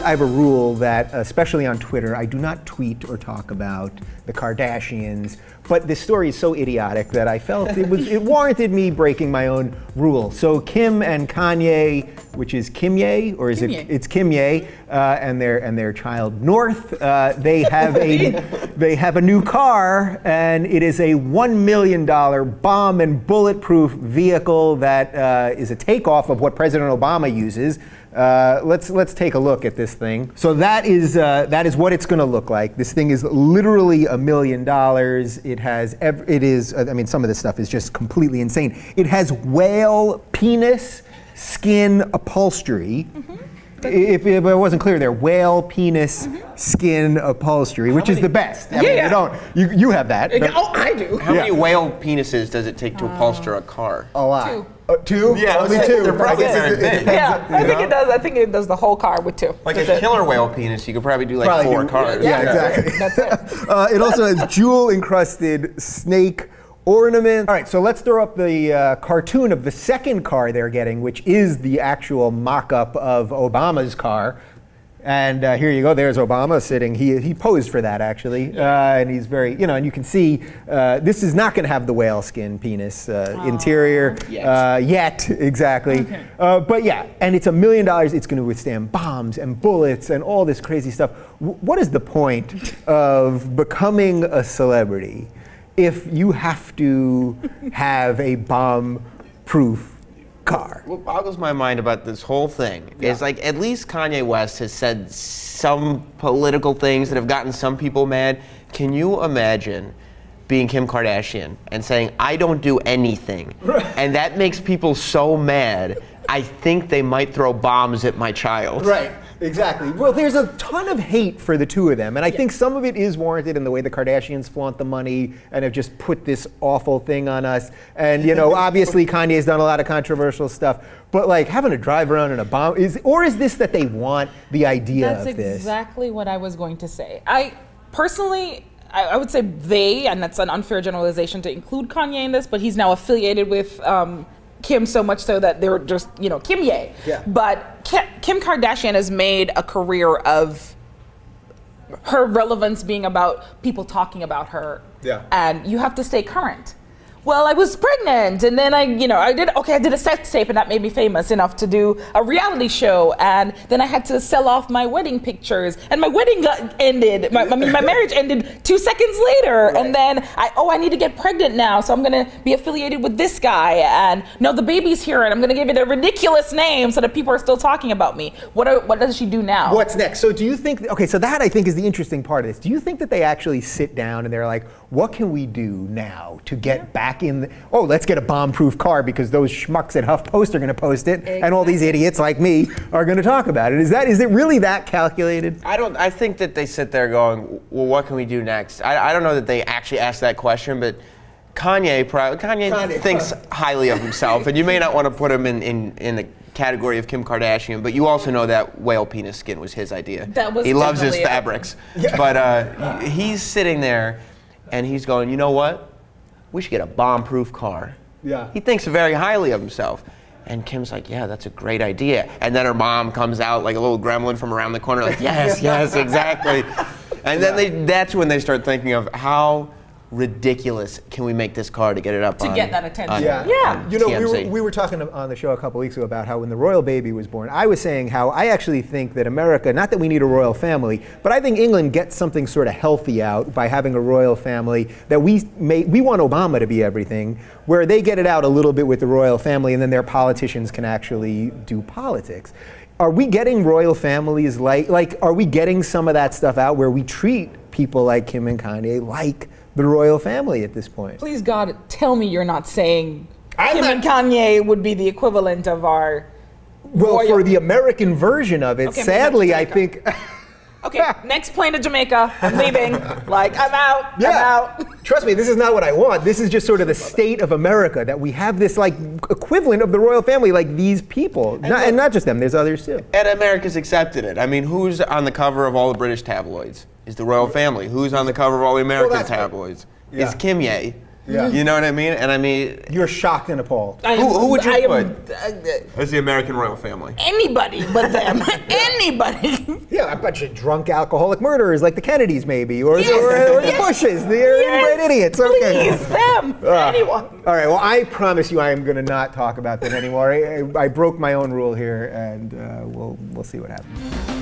I have a rule that, especially on Twitter, I do not tweet or talk about the Kardashians. But this story is so idiotic that I felt it warranted me breaking my own rule. So Kim and Kanye, which is Kimye, or is Kimye. It's Kimye, and their child North. They have a new car, and it is a $1 million bomb and bulletproof vehicle that is a takeoff of what President Obama uses. Let's take a look at this thing. So that is what it's going to look like. This thing is literally $1 million. I mean, some of this stuff is just completely insane. It has whale penis skin upholstery. Mm-hmm. If it wasn't clear there, whale penis skin upholstery, which is the best. I mean, you have that. Oh, I do. How many whale penises does it take to upholster a car? A lot. 2. 2? Yeah, only 2. They're probably very big. Yeah, I think it does. I think it does the whole car with 2. Like a killer whale penis, you could probably do like 4 cars. Yeah, exactly. That's it. It also has jewel-encrusted snake ornament. All right, so let's throw up the cartoon of the second car they're getting, which is the actual mock-up of Obama's car. And here you go, there's Obama sitting. He posed for that, actually. And he's very, and you can see this is not going to have the whale skin penis interior yet, exactly. Okay. But yeah, and it's $1 million. It's going to withstand bombs and bullets and all this crazy stuff. What is the point of becoming a celebrity if you have to have a bomb-proof car? What boggles my mind about this whole thing is, like, at least Kanye West has said some political things that have gotten some people mad. Can you imagine being Kim Kardashian and saying, I don't do anything, and that makes people so mad, I think they might throw bombs at my child. Right. Exactly. Well, there's a ton of hate for the two of them, and I think some of it is warranted in the way the Kardashians flaunt the money and have just put this awful thing on us. And obviously Kanye's done a lot of controversial stuff, but like having to drive around in a bomb is this that they want the idea of this? That's exactly what I was going to say. Personally, I would say they, and that's an unfair generalization to include Kanye in this, but he's now affiliated with Kim so much so that they're just, Kimye. Yeah. But Kim Kardashian has made a career of her relevance being about people talking about her. Yeah. And you have to stay current. Well, I was pregnant, and then I did a sex tape, and that made me famous enough to do a reality show, and then I had to sell off my wedding pictures, and my wedding ended. My marriage ended 2 seconds later, right. And then I need to get pregnant now, so I'm gonna be affiliated with this guy, and no, the baby's here, and I'm gonna give it a ridiculous name so that people are still talking about me. What does she do now? What's next? So do you think? Okay, so that I think is the interesting part of this. Do you think that they actually sit down and they're like, what can we do now to get back in? Let's get a bomb-proof car because those schmucks at HuffPost are going to post it, exactly. And all these idiots like me are going to talk about it. Is it really that calculated? I think that they sit there going, well, what can we do next? I don't know that they actually ask that question, but Kanye thinks highly of himself, and you may not want to put him in the category of Kim Kardashian, but you also know that whale penis skin was his idea. He loves his fabrics. Yeah. But he's sitting there and he's going, you know what? We should get a bomb-proof car. Yeah. He thinks very highly of himself. And Kim's like, yeah, that's a great idea. And then her mom comes out like a little gremlin from around the corner like, yes, yes, exactly. And then that's when they start thinking of how ridiculous can we make this car to get it up to get that attention. TMZ. We were talking on the show a couple weeks ago about how when the royal baby was born, I was saying how I actually think that America, not that we need a royal family, but I think England gets something sort of healthy out by having a royal family that we want Obama to be everything, where they get it out a little bit with the royal family and then their politicians can actually do politics. Are we getting royal families like are we getting some of that stuff out where we treat people like Kim and Kanye like the royal family at this point? Please God, tell me you're not saying Kim and Kanye would be the equivalent of our royal. For the American version of it, okay, sadly, I think. Okay, next plane to Jamaica. I'm leaving. Like, I'm out. Yeah. I'm out. Trust me, this is not what I want. This is just sort of the state of America, that we have this like equivalent of the royal family, like these people, and not just them. There's others too. And America's accepted it. I mean, who's on the cover of all the British tabloids? Is the royal family. Who's on the cover of all the American tabloids? Yeah. Is Kimye. Yeah. You know what I mean? And I mean, You're shocked and appalled. who would you I put am, as the American royal family? anybody but them. Anybody. Yeah, a bunch of drunk alcoholic murderers like the Kennedys, maybe, or, Yes, or the yes, Bushes. They're inbred idiots. Okay. Please, them. Anyone. All right. Well, I promise you, I am going to not talk about them anymore. I broke my own rule here, and we'll see what happens.